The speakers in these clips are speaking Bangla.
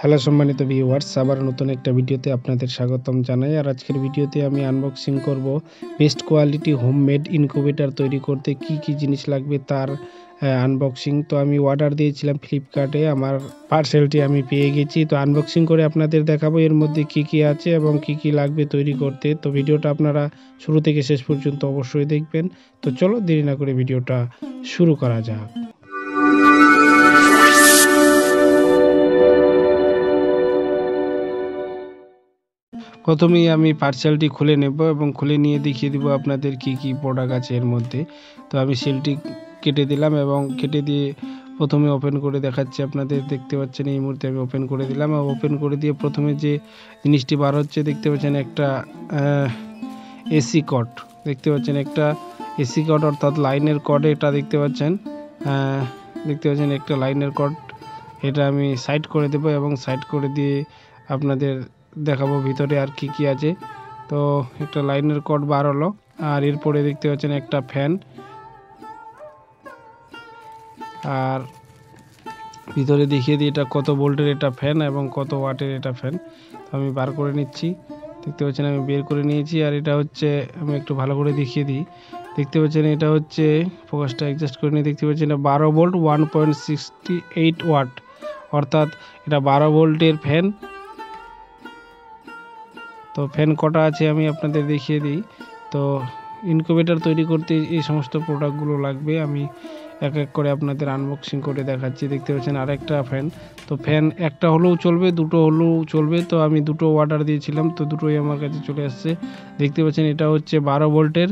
হ্যালো সম্মানিত ভিউয়ার্স, আবার নতুন একটা ভিডিওতে আপনাদের স্বাগতম জানাই। আর আজকের ভিডিওতে আমি আনবক্সিং করব বেস্ট কোয়ালিটি হোমমেড ইনকিউবেটর তৈরি করতে কি কি জিনিস লাগবে তার আনবক্সিং। তো আমি অর্ডার দিয়েছিলাম ফ্লিপকার্টে, আমার পার্সেলটি আমি পেয়ে গেছি। তো আনবক্সিং করে আপনাদের দেখাবো এর মধ্যে কি কি আছে এবং কি কি লাগবে তৈরি করতে। তো ভিডিওটা আপনারা শুরু থেকে শেষ পর্যন্ত অবশ্যই দেখবেন। তো চলো দেরি না করে ভিডিওটা শুরু করা যাক। প্রথমেই আমি পার্সেলটি খুলে নেব এবং খুলে নিয়ে দেখিয়ে দিব আপনাদের কি কি প্রোডাক্ট আছে এর মধ্যে। তো আমি সিলটি কেটে দিলাম এবং কেটে দিয়ে প্রথমে ওপেন করে দেখাচ্ছি আপনাদের। দেখতে পাচ্ছেন এই মুহূর্তে আমি ওপেন করে দিলাম। ওপেন করে দিয়ে প্রথমে যে জিনিসটি বার হচ্ছে দেখতে পাচ্ছেন একটা এসি কর্ড, দেখতে পাচ্ছেন একটা এসি কর্ড অর্থাৎ লাইনের কর্ড। এটা দেখতে পাচ্ছেন একটা লাইনের কর্ড। এটা আমি সাইড করে দেব এবং সাইড করে দিয়ে আপনাদের দেখাবো ভিতরে আর কি কি আছে। তো একটা লাইনের কর্ড বার হলো। আর এরপরে দেখতে পাচ্ছেন একটা ফ্যান, আর ভিতরে দেখিয়ে দিই এটা কত ভোল্টের এটা ফ্যান এবং কত ওয়াটের এটা ফ্যান। তো আমি বার করে নিচ্ছি, দেখতে পাচ্ছেন আমি বের করে নিয়েছি। আর এটা হচ্ছে, আমি একটু ভালো করে দেখিয়ে দিই, দেখতে পাচ্ছেন এটা হচ্ছে, ফোকাসটা অ্যাডজাস্ট করে নিয়ে দেখতে পাচ্ছেন এটা 12 ভোল্ট 1.68 ওয়াট, অর্থাৎ এটা 12 ভোল্টের ফ্যান। তো ফ্যান কটা আছে আমি আপনাদের দেখিয়ে দিই। তো ইনকিউবেটর তৈরি করতে এই সমস্ত প্রোডাক্টগুলো লাগবে। আমি এক এক করে আপনাদের আনবক্সিং করে দেখাচ্ছি। দেখতে পাচ্ছেন আরেকটা ফ্যান। তো ফ্যান একটা হলেও চলবে, দুটো হলেও চলবে। তো আমি দুটো অর্ডার দিয়েছিলাম, তো দুটোই আমার কাছে চলে আসছে। দেখতে পাচ্ছেন এটা হচ্ছে 12 ভোল্টের,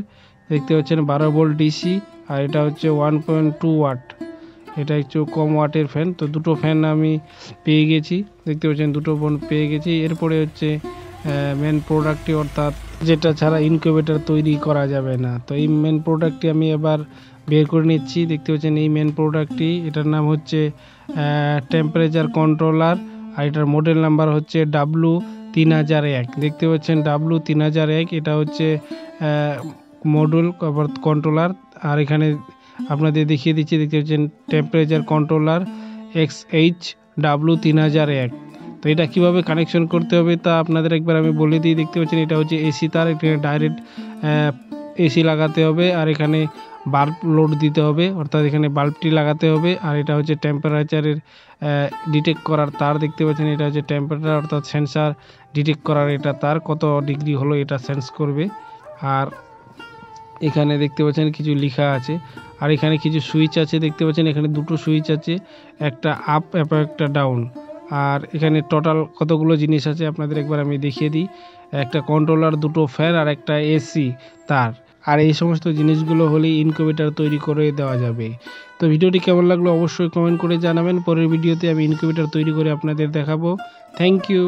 দেখতে পাচ্ছেন 12 ভোল্ট ডিসি। আর এটা হচ্ছে 1.2 ওয়াট, এটা একটু কম ওয়াটের ফ্যান। তো দুটো ফ্যান আমি পেয়ে গেছি, দেখতে পাচ্ছেন দুটো ফোন পেয়ে গেছি। এরপরে হচ্ছে মেন প্রোডাক্টটি, অর্থাৎ যেটা ছাড়া ইনকিউবেটর তৈরি করা যাবে না। তো এই মেন প্রোডাক্টটি আমি এবার বের করে নিচ্ছি। দেখতে পাচ্ছেন এই মেন প্রোডাক্টটি, এটার নাম হচ্ছে টেম্পারেচার কন্ট্রোলার। আর এটার মডেল নাম্বার হচ্ছে W3001। দেখতে পাচ্ছেন W3001, এটা হচ্ছে মডুল কন্ট্রোলার। আর এখানে আপনাদের দেখিয়ে দিচ্ছি, দেখতে পাচ্ছেন টেম্পারেচার কন্ট্রোলার XHW3001। তো এটা কিভাবে কানেকশন করতে হবে তা আপনাদের একবার আমি বলে দিই। দেখতে পাচ্ছেন এটা হচ্ছে এসি তার, এখানে ডাইরেক্ট এসি লাগাতে হবে। আর এখানে বাল্ব লোড দিতে হবে, অর্থাৎ এখানে বাল্বটি লাগাতে হবে। আর এটা হচ্ছে টেম্পারেচারের ডিটেক্ট করার তার, দেখতে পাচ্ছেন এটা হচ্ছে টেম্পারেচার অর্থাৎ সেন্সার ডিটেক্ট করার এটা তার, কত ডিগ্রি হলো এটা সেন্স করবে। আর এখানে দেখতে পাচ্ছেন কিছু লেখা আছে। আর এখানে কিছু সুইচ আছে, দেখতে পাচ্ছেন এখানে দুটো সুইচ আছে, একটা আপ এবং একটা ডাউন। আর এখানে টোটাল কতগুলো জিনিস আছে আপনাদের একবার আমি দেখিয়ে দিই। একটা কন্ট্রোলার, দুটো ফ্যান আর একটা এসি তার। আর এই সমস্ত জিনিসগুলো হলেই ইনকিউবেটর তৈরি করে দেওয়া যাবে। তো ভিডিওটি কেমন লাগলো অবশ্যই কমেন্ট করে জানাবেন। পরের ভিডিওতে আমি ইনকিউবেটর তৈরি করে আপনাদের দেখাবো। Thank you.